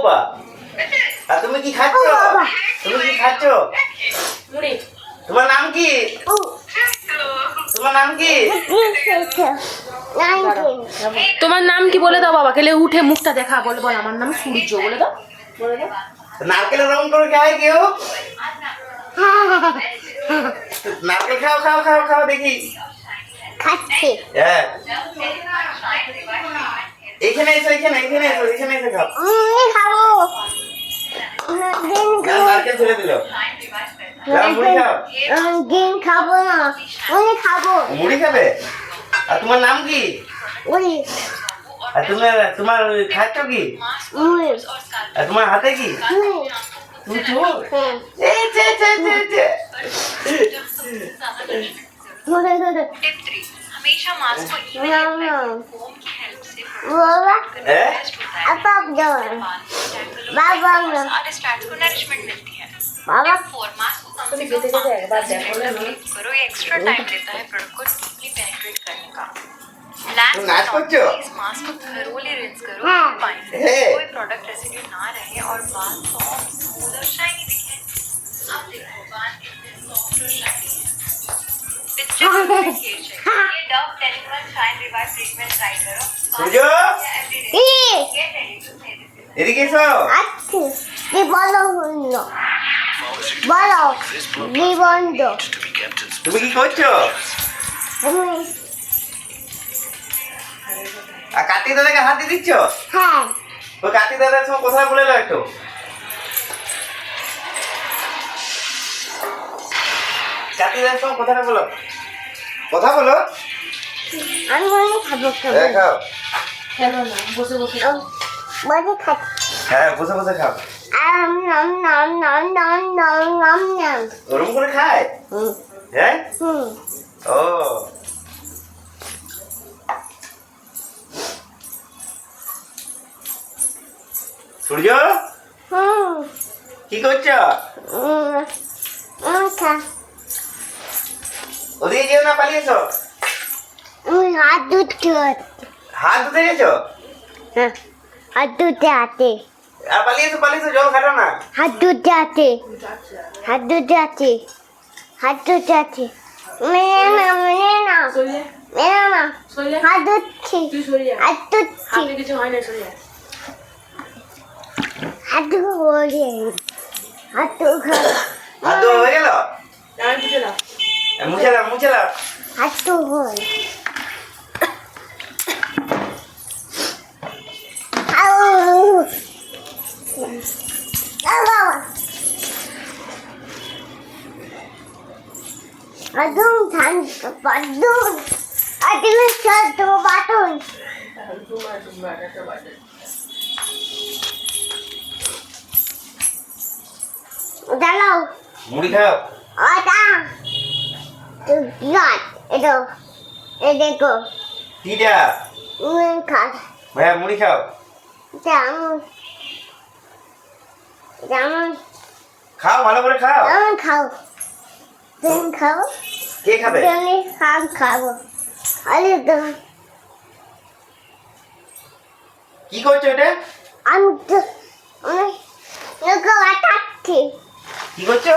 বাবা, আর তুমি কি খাচ্ছ? তুমি কি খাচ্ছ? মুড়ি। তোমার নাম কি? তোমার নাম কি? তোমার নাম কি বলে দাও বাবা, কেলে উঠে মুখটা দেখা, বলে বল আমার নাম সূর্য, বলে দাও, বলে দাও। নারকেলের রং করে খায় কেউ? নারকেল খাও খাও খাও খাও দেখি। খাচ্ছি। হ্যাঁ, এখানে এসো, এখানে এখানে এসো, এখানে এসে খাও। খাবো। নারকেল ছেড়ে দিল। মুড়ি খাও। ডিম খাবো না, মুড়ি খাবো। মুড়ি খাবে? আর তোমার নাম কি? মুড়ি। আর তোমার খাচ্ছ কি? মুড়ি। আর তোমার হাতে কি? মুড়ি। তুমি চোর? এই চে চে চে চে। टिप 3 हमेशा मास्क को ना, इवन ना। फोम की हेल्प से बाबा, হ্যাঁ? अब जाओ। बाबा ना। सारे स्ट्रैट्स को नरिशमेंट मिलती है। बाबा। 4 मास्क को कम তুমি से খেতে कम খেতে একবার দেখো না। करो, ये एक्स्ट्रा टाइम लेता है प्रोडक्ट को डीपली पेनिट्रेट करने का। लास्ट तुम नाच बट करते हो? इस मास्क को थरोली रिंस करो, हाँ। पानी से हे। कोई प्रोडक्ट रेसिड्यू ना रहे और बाल सॉफ्ट, स्मूथ और शाइनी दिखे। अब देखो बाल कितने सॉफ्ट और शाइनी है। पिक्चर हेयर चाहिए। ये Dove 10-in-1 shine revive treatment try करो। সূর্য, ই। Get ready to play this game. এদিকে এসো। আচ্ছা, কি বলো হলো? বলো, কি বন্ধ? তুমি কি করছো? তুমি আর কার্তিক দাদাকে হাত দিয়ে দিচ্ছ? হ্যাঁ, ওই কার্তিক দাদার সঙ্গে কথা বলে নাও একটু। কার্তিক দাদার সঙ্গে কথাটা বলো, কথা বলো। আমি মনে খাবো হ্যাঁ খাও। খেলো না, বসে বসে। মনে খাচ্ছি। হ্যাঁ বসে বসে খাও। আম নাম নাম নাম নাম নাম নাম নাম। ওরকম করে খায়? হ্যাঁ। হুম। ও, সূর্য হুম। কি করছো? আচ্ছা, ওদিকে যেও না, পালিয়েছো। আমি হাত ধুতে হাত ধুতে গেছো? হ্যাঁ, হাত ধুতে আছে, আর পালিয়েছো পালিয়েছো, জল খাটো না। হাত ধুতে আছে, হাত ধুতে আছে, হাত ধুতে আছে। মেরে না, মেরে না, সরিয়ে, মেরে না। সরিয়ে। হাত ধুচ্ছি, তুই সরিয়ে। হাত ধুচ্ছি, হাতে কিছু হয় না, সরিয়ে। হাত ধরে, হাত ধরে, হাত ধোয়া হয়ে গেল? আমি বুঝে দাও। মুছে দাও মুছে দাও। হাত ধরে। Adun than badun. Adun chado badun. Dalo. মুড়ি খাও। Ada. Tu lihat itu. Itu. তিটা Mereka. ভাইয়া মুড়ি খাও। Jangan. Jangan. খাও ভালো করে খাও। Jangan kau. Jangan kau. কে খাবে? Jangan kau. Ayo dong. কি করছো এটা? Anda. Nuka ataki. কি করছো?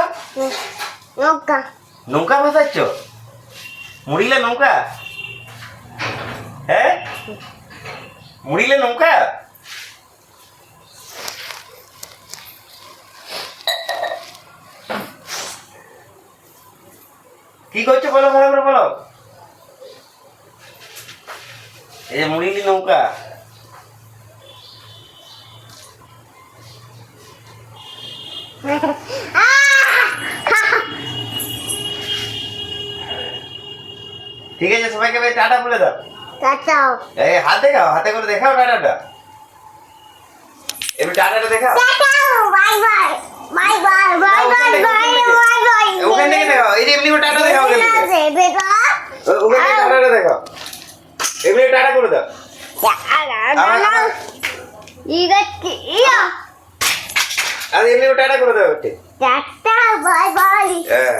Nuka. নৌকা ভাসাচ্ছ? মুড়িলে নৌকা? হ্যাঁ, মুড়িলে নৌকা? কি করছো বলো, ভালো করে বলো। এই যে মুড়িলি নৌকা। ঠিক আছে, সবাইকে ভাই টাটা বলে দাও। Kacau. এই হাত দেখাও, হাতে করে দেখাও টাটাটা। এবার টাটাটা দেখাও। Kacau. Bye bye. Bye bye. Bye bye. Bye bye. ওখান থেকে দেখাও, এই যে এমনি করে টাটা দেখাও ওখান থেকে। Beba. ওখান থেকে টাটাটা দেখাও, এমনি টাটা করে দাও। Jangan. Iya. Iya. আর এমনি টাটা করে দাও একটু। Kacau. Bye bye. হ্যাঁ।